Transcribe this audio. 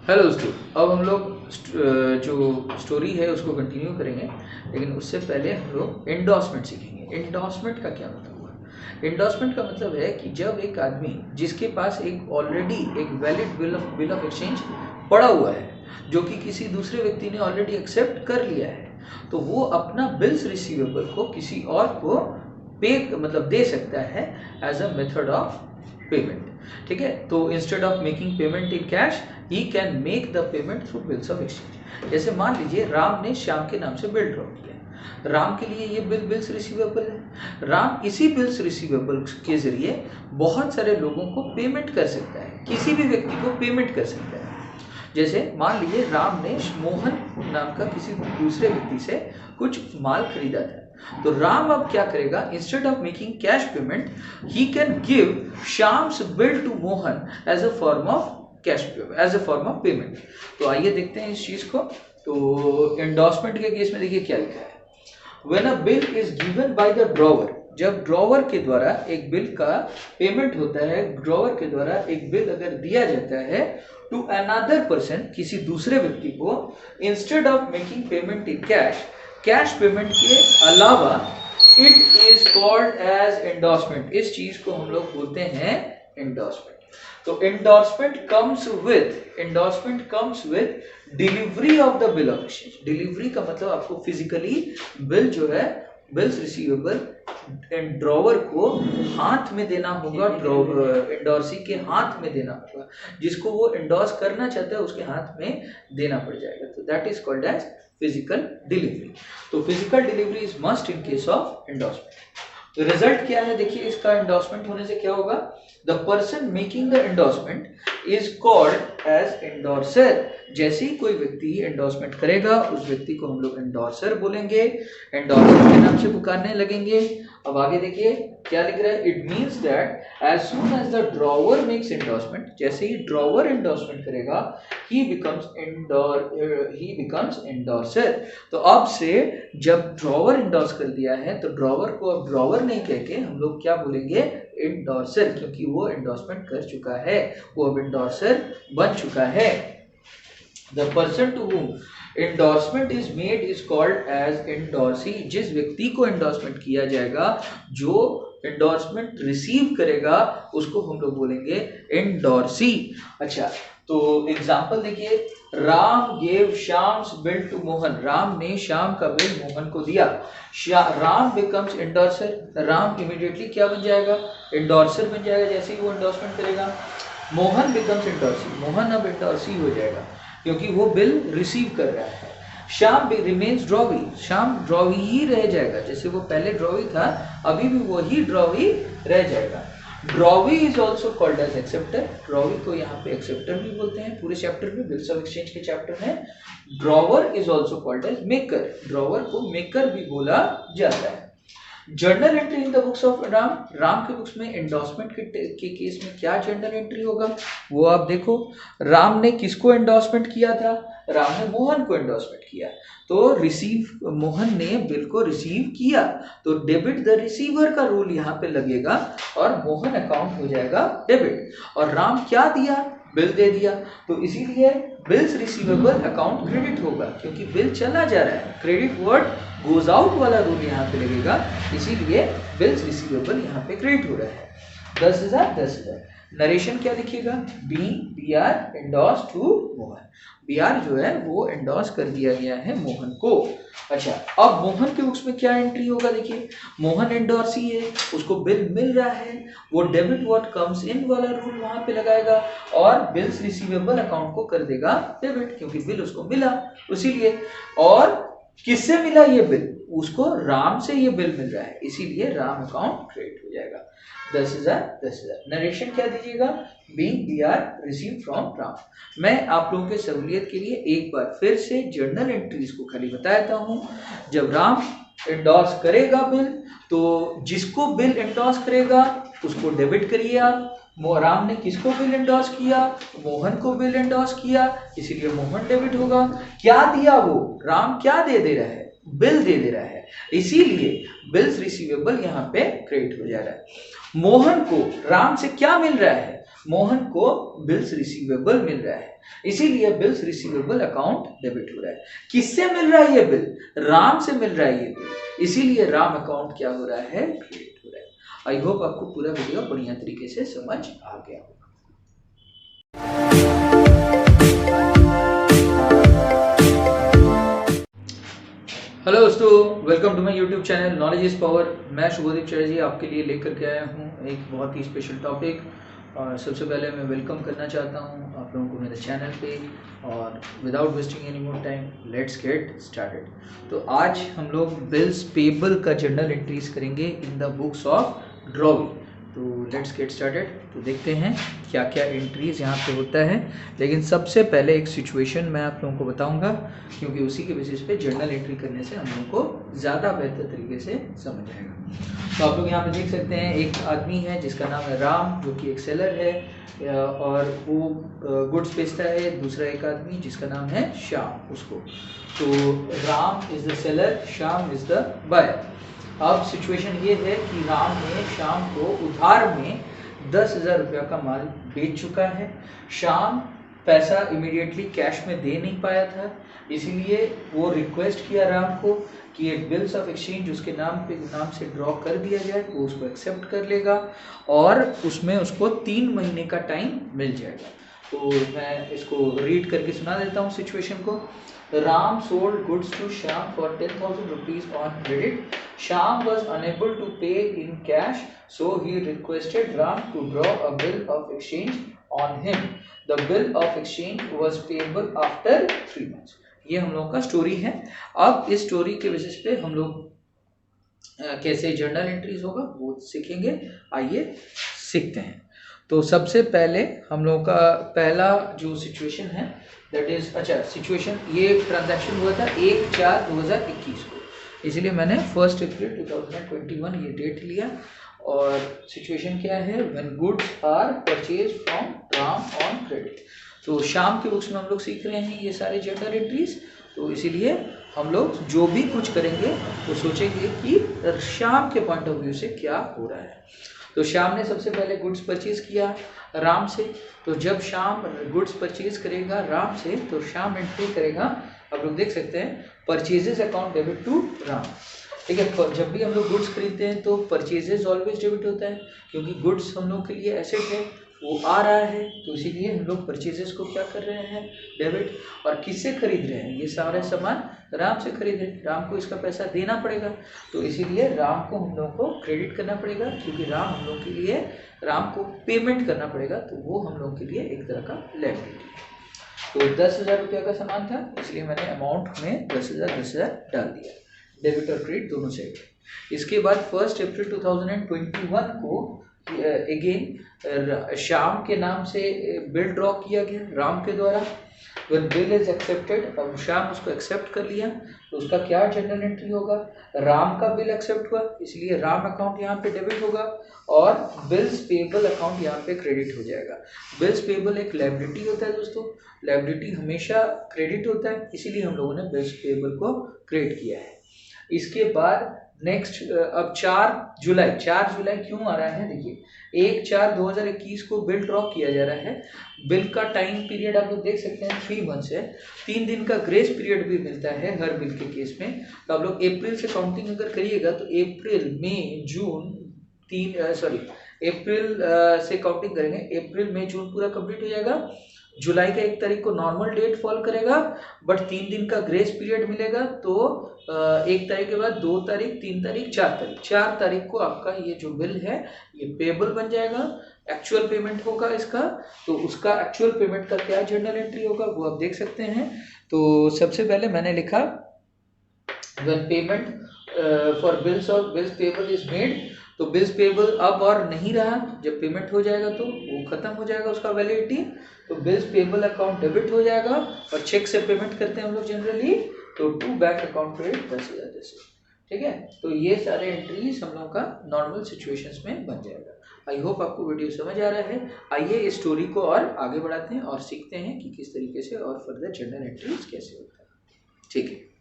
Hello दोस्तों, अब हम लोग जो स्टोरी है उसको कंटिन्यू करेंगे, लेकिन उससे पहले हम लोग एंडोर्समेंट सीखेंगे। एंडोर्समेंट का क्या मतलब हुआ? एंडोर्समेंट का मतलब है कि जब एक आदमी जिसके पास एक ऑलरेडी एक वैलिड बिल ऑफ एक्सचेंज पड़ा हुआ है, जो कि किसी दूसरे व्यक्ति ने ऑलरेडी एक्सेप्ट कर लिया है, तो वो अपना बिल्स रिसीवेबल को किसी और को पे मतलब दे सकता है as a method of payment. ठीक है, तो instead of making payment in cash he can make the payment through bills of exchange. जैसे मान लीजिए राम ने श्याम के नाम से बिल ड्रॉ किया, राम के लिए ये बिल्स रिसीवेबल है। राम इसी बिल्स रिसीवेबल के जरिए बहुत सारे लोगों को पेमेंट कर सकता है, किसी भी व्यक्ति को पेमेंट कर सकता है। जैसे मान लीजिए राम ने मोहन नाम का किसी दूसरे व्यक्ति से कुछ माल खरीदा था, तो राम अब क्या करेगा, instead of making cash payment he can give Shyam's bill to Mohan as a form of cash as a form of payment. तो आइए देखते हैं इस चीज को। तो एंडोर्समेंट के केस में देखिए क्या लिखा है, when a bill is given by the drawer, जब ड्रॉवर के द्वारा एक बिल का पेमेंट होता है, ड्रॉवर के द्वारा एक बिल अगर दिया जाता है टू अनदर पर्सन, किसी दूसरे व्यक्ति को, instead of making payment in cash payment के अलावा, it is called as endorsement. इस चीज को हम लोग बोलते हैं एंडोर्समेंट। तो endorsement comes with delivery of the bill of exchange. Delivery का मतलब आपको फिजिकली बिल जो है, बिल्स रिसीवेबल ड्रॉवर को हाथ में देना होगा, एंडोर्सी के हाथ में देना होगा, जिसको वो एंडोर्स करना चाहता है उसके हाथ में देना पड़ जाएगा। तो that is called as physical delivery. तो physical delivery is must in case of endorsement. तो रिजल्ट क्या है देखिए, इसका एंडोर्समेंट होने से क्या होगा, the person making the endorsement is called as endorser. जैसे ही कोई व्यक्ति एंडोर्समेंट करेगा उस व्यक्ति को हम लोग एंडोर्सर बोलेंगे, एंडोर्सर के नाम से पुकारने लगेंगे। अब आगे देखिए क्या लिख रहा है, it means that as soon as the drawer makes endorsement, जैसे ही ड्रॉवर एंडोर्समेंट करेगा ही बिकम्स एंडोर्सर। तो अब से जब ड्रॉवर एंडोर्स कर दिया है तो ड्रॉवर को अब ड्रॉवर नहीं कह के हम लोग क्या बोलेंगे, एंडोर्सर, क्योंकि वो एंडोर्समेंट कर चुका है, वो अब एंडोर्सर बन चुका है। The person to whom endorsement is made is called as endorsee। जिस व्यक्ति को एंडोर्समेंट किया जाएगा, जो एंडोर्समेंट रिसीव करेगा, उसको हम लोग बोलेंगे एंडोर्सी। अच्छा, तो एग्जांपल देखिए, Ram gave Shyam's bill to Mohan. Ram ने श्याम का बिल मोहन को दिया। Ram becomes endorser. Ram immediately क्या बन जाएगा, एंडोर्सर बन जाएगा जैसे ही वो एंडोर्समेंट करेगा। Mohan becomes endorsee. मोहन अब एंडोर्सी हो जाएगा क्योंकि वो बिल रिसीव कर रहा है। Shyam remains drawee. Shyam drawee ही रह जाएगा, जैसे वो पहले ड्रॉवी था अभी भी वही ड्रॉवी रह जाएगा। Drawee is also called as acceptor. Drawee को यहाँ पे एक्सेप्टर भी बोलते हैं। पूरे चैप्टर में, बिल्स ऑफ एक्सचेंज के चैप्टर में, drawer is also called as maker. Drawer को मेकर भी बोला जाता है। Journal entry in the books of Ram. Ram के बुक्स में एंडोर्समेंट के केस में क्या जर्नल एंट्री होगा वो आप देखो। राम ने किसको एंडोर्समेंट किया था, राम ने मोहन को एंडोर्समेंट किया। तो मोहन ने बिल को रिसीव किया, तो डेबिट द रिसीवर का रूल यहाँ पे लगेगा और मोहन अकाउंट हो जाएगा डेबिट। और राम क्या दिया, बिल दे दिया, तो इसीलिए बिल्स रिसीवेबल अकाउंट क्रेडिट होगा, क्योंकि बिल चला जा रहा है। क्रेडिट वर्ड गोज आउट वाला रूल यहाँ पे लगेगा, इसीलिए बिल्स रिसीवेबल यहाँ पे क्रेडिट हो रहा है। 10,000। नरेशन क्या लिखिएगा, B R endorse to Mohan. B R जो है वो एंडोर्स कर दिया गया है मोहन को। अच्छा, अब मोहन के बुक्स में क्या एंट्री होगा देखिए, मोहन एंडोर्सी है, उसको बिल मिल रहा है, वो डेबिट व्हाट कम्स इन वाला रूल वहां पे लगाएगा और बिल्स रिसीवेबल अकाउंट को कर देगा डेबिट, क्योंकि बिल उसको मिला इसीलिए। और किससे मिला ये बिल, उसको राम से ये बिल मिल रहा है, इसीलिए राम अकाउंट क्रेडिट हो जाएगा। 10,000। नरेशन क्या दीजिएगा, being we are receive from Ram. मैं आप लोगों के सहूलियत के लिए एक बार फिर से जर्नल एंट्रीज को खाली बताता हूँ। जब राम एंडोर्स करेगा बिल, तो जिसको बिल एंडोर्स करेगा उसको डेबिट करिए आप। राम ने किसको बिल एंडोर्स किया, मोहन को बिल एंडोर्स किया, इसीलिए मोहन डेबिट होगा। क्या दिया वो, राम क्या दे रहा है, बिल दे रहा है, इसीलिए बिल्स रिसीवेबल यहाँ पे क्रेडिट हो जा रहा है। मोहन को राम से क्या मिल रहा है, मोहन को बिल्स रिसीवेबल मिल रहा है, इसीलिए बिल्स रिसीवेबल अकाउंट डेबिट हो रहा है। किससे मिल रहा है ये बिल? राम से मिल रहा है ये बिल, इसीलिए राम अकाउंट क्या हो रहा है? क्रिएट हो रहा है। आई होप आपको पूरा वीडियो बढ़िया तरीके से समझ आ गया होगा। हेलो दोस्तों, welcome to my YouTube channel knowledge is power. मैं शुभदीप चटर्जी आपके लिए लेकर के आया हूँ एक बहुत ही स्पेशल टॉपिक। और सबसे पहले मैं वेलकम करना चाहता हूँ आप लोगों को मेरे चैनल पे। और without wasting any more time let's get started. तो आज हम लोग बिल्स पेबल का जर्नल एंट्रीज करेंगे इन द बुक्स ऑफ ड्रॉविंग। तो लेट्स गेट स्टार्टेड। तो देखते हैं क्या क्या एंट्रीज यहाँ पे होता है। लेकिन सबसे पहले एक सिचुएशन मैं आप लोगों को बताऊंगा, क्योंकि उसी के बेसिस पे जर्नल एंट्री करने से हम लोगों को ज़्यादा बेहतर तरीके से समझ आएगा। तो आप लोग यहाँ पे देख सकते हैं एक आदमी है जिसका नाम है राम, जो कि एक सेलर है और वो गुड्स बेचता है। दूसरा एक आदमी जिसका नाम है श्याम, उसको। तो Ram is the seller, Shyam is the buyer. अब सिचुएशन ये है कि राम ने श्याम को उधार में 10,000 रुपया का माल बेच चुका है। श्याम पैसा इमीडिएटली कैश में दे नहीं पाया था, इसीलिए वो रिक्वेस्ट किया राम को कि एक बिल्स ऑफ एक्सचेंज उसके नाम से ड्रॉ कर दिया जाए। वो उसको एक्सेप्ट कर लेगा और उसमें उसको 3 महीने का टाइम मिल जाएगा। तो मैं इसको रीड करके सुना देता हूँ सिचुएशन को। Ram sold goods to Shyam for 10,000 rupees on credit. Shyam was unable to pay in cash, so he requested Ram to draw a bill of exchange on him. The bill of exchange was payable after 3 months. ये हम लोगों का story है। अब इस story के basis पे हम लोग कैसे जर्नल एंट्रीज होगा वो सीखेंगे। आइए सीखते हैं। तो सबसे पहले हम लोगों का पहला जो सिचुएशन है दैट इज, अच्छा सिचुएशन, ये ट्रांजैक्शन हुआ था 1/4/2021 को, इसलिए मैंने 1 अप्रैल 2021 ये डेट लिया। और सिचुएशन क्या है? When goods are purchase from Ram on credit. तो शाम के बुक्स में हम लोग सीख रहे हैं ये सारे जर्नल एंट्रीज। तो इसीलिए हम लोग जो भी कुछ करेंगे तो सोचेंगे कि शाम के पॉइंट ऑफ व्यू से क्या हो रहा है। तो श्याम ने सबसे पहले गुड्स परचेज किया राम से। तो जब श्याम गुड्स परचेज करेगा राम से तो श्याम एंट्री करेगा, आप लोग देख सकते हैं, purchases account debit to Ram. ठीक है, जब भी हम लोग गुड्स खरीदते हैं तो परचेजेस ऑलवेज डेबिट होता है, क्योंकि गुड्स हम लोग के लिए एसेट है, वो आ रहा है, तो इसीलिए हम लोग परचेजेस को क्या कर रहे हैं? डेबिट। और किससे खरीद रहे हैं? ये सारे सामान राम से खरीद रहे हैं, राम को इसका पैसा देना पड़ेगा, तो इसीलिए राम को हम लोग को क्रेडिट करना पड़ेगा, क्योंकि राम हम लोग के लिए, राम को पेमेंट करना पड़ेगा, तो वो हम लोग के लिए एक तरह का लायबिलिटी है। तो 10,000 रुपया का सामान था, इसलिए मैंने अमाउंट में 10,000 डाल दिया, डेबिट और क्रेडिट दोनों साइड। इसके बाद 1 अप्रैल 2021 को अगेन श्याम के नाम से बिल ड्रॉ किया गया राम के द्वारा। When bill is accepted, अब श्याम उसको एक्सेप्ट कर लिया, तो उसका क्या जर्नल एंट्री होगा? राम का बिल एक्सेप्ट हुआ, इसलिए राम अकाउंट यहाँ पे डेबिट होगा और बिल्स पेबल अकाउंट यहाँ पे क्रेडिट हो जाएगा। बिल्स पेबल एक लायबिलिटी होता है दोस्तों, लायबिलिटी हमेशा क्रेडिट होता है, इसीलिए हम लोगों ने बिल्स पेबल को क्रिएट किया है। इसके बाद नेक्स्ट अब 4 जुलाई क्यों आ रहा है? देखिए 1/4/2021 को बिल ड्रॉ किया जा रहा है। बिल का टाइम पीरियड आप लोग देख सकते हैं 3 मंथ्स है। 3 दिन का ग्रेस पीरियड भी मिलता है हर बिल के केस में। तो आप लोग अप्रैल से काउंटिंग अगर करिएगा तो अप्रैल मई जून अप्रैल से काउंटिंग करेंगे, अप्रैल मई जून पूरा कंप्लीट हो जाएगा। जुलाई का 1 तारीख को नॉर्मल डेट फॉल करेगा, बट 3 दिन का ग्रेस पीरियड मिलेगा। तो 1 तारीख के बाद 2 तारीख, 3 तारीख, 4 तारीख को आपका ये जो बिल है ये पेबल बन जाएगा, एक्चुअल पेमेंट होगा इसका। तो उसका एक्चुअल पेमेंट का क्या जर्नल एंट्री होगा वो आप देख सकते हैं। तो सबसे पहले मैंने लिखा व्हेन पेमेंट फॉर बिल्स और बिल्स पेबल इज मेड। तो बिल्स पेबल अब और नहीं रहा, जब पेमेंट हो जाएगा तो वो खत्म हो जाएगा उसका वैलिडिटी। तो बिल्स पेबल अकाउंट डेबिट हो जाएगा और चेक से पेमेंट करते हैं हम लोग जनरली, तो टू बैंक अकाउंट क्रेडिट 10,000 जैसे। ठीक है, तो ये सारे एंट्रीज हम लोग का नॉर्मल सिचुएशंस में बन जाएगा। आई होप आपको वीडियो समझ आ रहा है। आइए इस स्टोरी को और आगे बढ़ाते हैं और सीखते हैं कि किस तरीके से और फर्दर जर्नल एंट्रीज कैसे होता है। ठीक है।